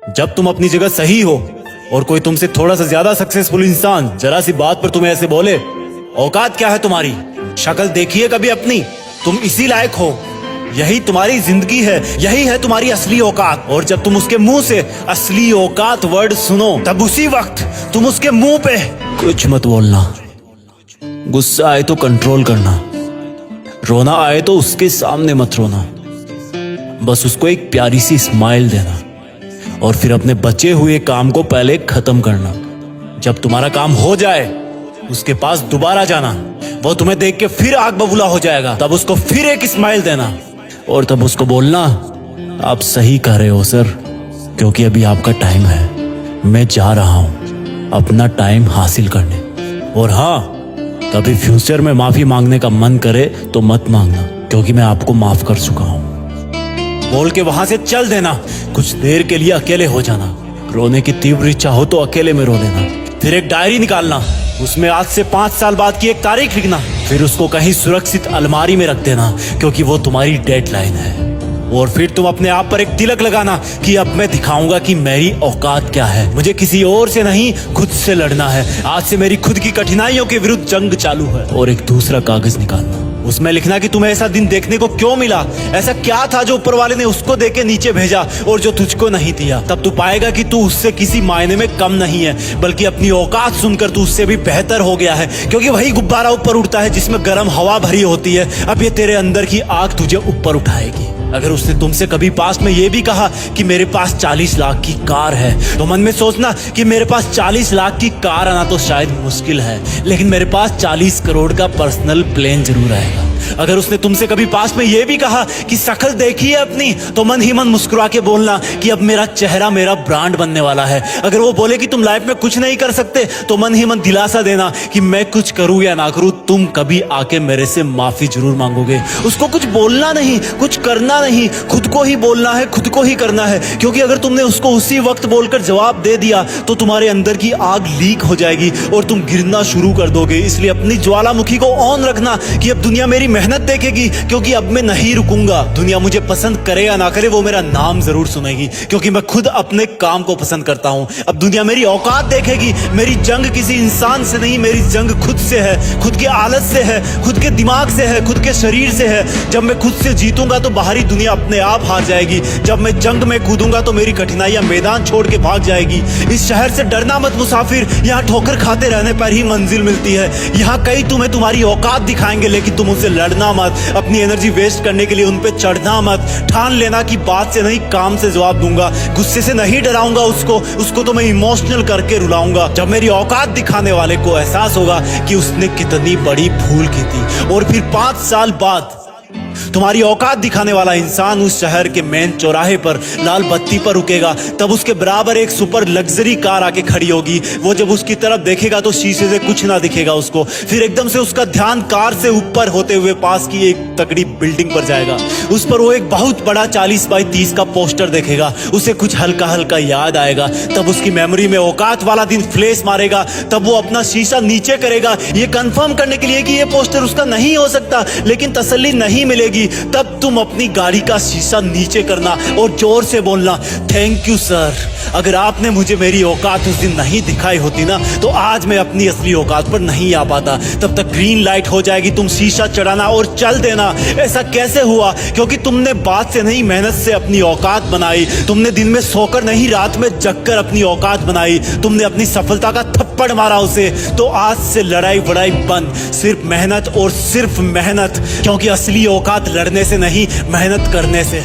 जब तुम अपनी जगह सही हो और कोई तुमसे थोड़ा सा ज्यादा सक्सेसफुल इंसान जरा सी बात पर तुम्हें ऐसे बोले, औकात क्या है तुम्हारी, शक्ल देखिए कभी अपनी, तुम इसी लायक हो, यही तुम्हारी जिंदगी है, यही है तुम्हारी असली औकात। और जब तुम उसके मुंह से असली औकात वर्ड सुनो, तब उसी वक्त तुम उसके मुंह पे कुछ मत बोलना, गुस्सा आए तो कंट्रोल करना, रोना आए तो उसके सामने मत रोना, बस उसको एक प्यारी सी स्माइल देना और फिर अपने बचे हुए काम को पहले खत्म करना। जब तुम्हारा काम हो जाए उसके पास दोबारा जाना, वो तुम्हें देख के फिर आग बबूला हो जाएगा, तब उसको फिर एक स्माइल देना और तब उसको बोलना, आप सही कह रहे हो सर, क्योंकि अभी आपका टाइम है, मैं जा रहा हूं अपना टाइम हासिल करने। और हाँ, कभी फ्यूचर में माफी मांगने का मन करे तो मत मांगना, क्योंकि मैं आपको माफ कर चुका हूं। बोल के वहां से चल देना, कुछ देर के लिए अकेले हो जाना, रोने की तीव्र इच्छा हो तो अकेले में रो लेना, फिर एक डायरी निकालना, उसमें आज से 5 साल बाद की एक तारीख लिखना, फिर उसको कहीं सुरक्षित अलमारी में रख देना, क्योंकि वो तुम्हारी डेडलाइन है। और फिर तुम अपने आप पर एक तिलक लगाना कि अब मैं दिखाऊंगा कि मेरी औकात क्या है, मुझे किसी और से नहीं खुद से लड़ना है, आज से मेरी खुद की कठिनाइयों के विरुद्ध जंग चालू है। और एक दूसरा कागज निकालना, उसमें लिखना कि तुम्हें ऐसा दिन देखने को क्यों मिला, ऐसा क्या था जो ऊपर वाले ने उसको देके नीचे भेजा और जो तुझको नहीं दिया। तब तू पाएगा कि तू उससे किसी मायने में कम नहीं है, बल्कि अपनी औकात सुनकर तू उससे भी बेहतर हो गया है, क्योंकि वही गुब्बारा ऊपर उड़ता है जिसमें गर्म हवा भरी होती है। अब ये तेरे अंदर की आग तुझे ऊपर उठाएगी। अगर उसने तुमसे कभी पास में ये भी कहा कि मेरे पास 40 लाख की कार है, तो मन में सोचना कि मेरे पास 40 लाख की कार आना तो शायद मुश्किल है, लेकिन मेरे पास 40 करोड़ का पर्सनल प्लेन जरूर आएगा। अगर उसने तुमसे कभी पास में ये भी कहा कि शक्ल देखी है अपनी, तो मन ही मन मुस्कुरा के बोलना कि अब मेरा चेहरा मेरा ब्रांड बनने वाला है। अगर वो बोले कि तुम लाइफ में कुछ नहीं कर सकते, तो मन ही मन दिलासा देना कि मैं कुछ करूं या ना करूं, तुम कभी आके मेरे से माफी जरूर मांगोगे। उसको कुछ बोलना नहीं, कुछ करना नहीं, खुद को ही बोलना है, खुद को ही करना है, क्योंकि अगर तुमने उसको उसी वक्त बोलकर जवाब दे दिया तो तुम्हारे अंदर की आग लीक हो जाएगी और तुम गिरना शुरू कर दोगे। इसलिए अपनी ज्वालामुखी को ऑन रखना कि अब दुनिया मेरी मेहनत देखेगी, क्योंकि अब मैं नहीं रुकूंगा। दुनिया मुझे पसंद करे या ना करे, वो मेरा नाम जरूर सुनेगी, क्योंकि मैं खुद अपने काम को पसंद करता हूं। अब दुनिया मेरी औकात देखेगी। मेरी जंग किसी इंसान से नहीं, मेरी जंग खुद से है, खुद के आलत से है, खुद के दिमाग से है, खुद के शरीर से है। जब मैं खुद से जीतूंगा तो बाहरी दुनिया अपने आप हार जाएगी। जब मैं जंग में कूदूंगा तो मेरी कठिनाइयां मैदान छोड़ के भाग जाएगी। इस शहर से डरना मत मुसाफिर, यहाँ ठोकर खाते रहने पर ही मंजिल मिलती है। यहाँ कई तुम्हें तुम्हारी औकात दिखाएंगे, लेकिन तुम उनसे लड़ना मत, अपनी एनर्जी वेस्ट करने के लिए उन पे चढ़ना मत। ठान लेना कि बात से नहीं काम से जवाब दूंगा, गुस्से से नहीं डराऊंगा उसको तो मैं इमोशनल करके रुलाऊंगा। जब मेरी औकात दिखाने वाले को एहसास होगा कि उसने कितनी बड़ी भूल की थी, और फिर 5 साल बाद तुम्हारी औकात दिखाने वाला इंसान उस शहर के मेन चौराहे पर लाल बत्ती पर रुकेगा, तब उसके बराबर एक सुपर लग्जरी कार आके खड़ी होगी। वो जब उसकी तरफ देखेगा तो शीशे से कुछ ना दिखेगा उसको। फिर एकदम से उसका ध्यान कार से ऊपर होते हुए पास की एक तगड़ी बिल्डिंग पर जाएगा। उस पर वो एक बहुत बड़ा 40 बाई 30 का पोस्टर देखेगा। उसे कुछ हल्का हल्का याद आएगा। तब उसकी मेमोरी में औकात वाला दिन फ्लैश मारेगा। तब वो अपना शीशा नीचे करेगा, ये कंफर्म करने के लिए कि ये पोस्टर उसका नहीं हो सकता, लेकिन तसल्ली नहीं मिलेगी। तब तुम अपनी गाड़ी का शीशा नीचे करना और जोर से बोलना, थैंक यू सर, अगर आपने मुझे मेरी औकात उस दिन नहीं दिखाई होती ना, तो आज मैं अपनी असली औकात पर नहीं आ पाता। तब तक ग्रीन लाइट हो जाएगी, तुम शीशा चढ़ाना और चल देना। ऐसा कैसे हुआ? क्योंकि तुमने बात से नहीं मेहनत से अपनी औकात बनाई। तुमने दिन में सोकर नहीं रात में जगकर अपनी औकात बनाई। तुमने अपनी सफलता का थप्पड़ मारा उसे। तो आज से लड़ाई वड़ाई बंद, सिर्फ मेहनत और सिर्फ मेहनत, क्योंकि असली औकात लड़ने से नहीं मेहनत करने से।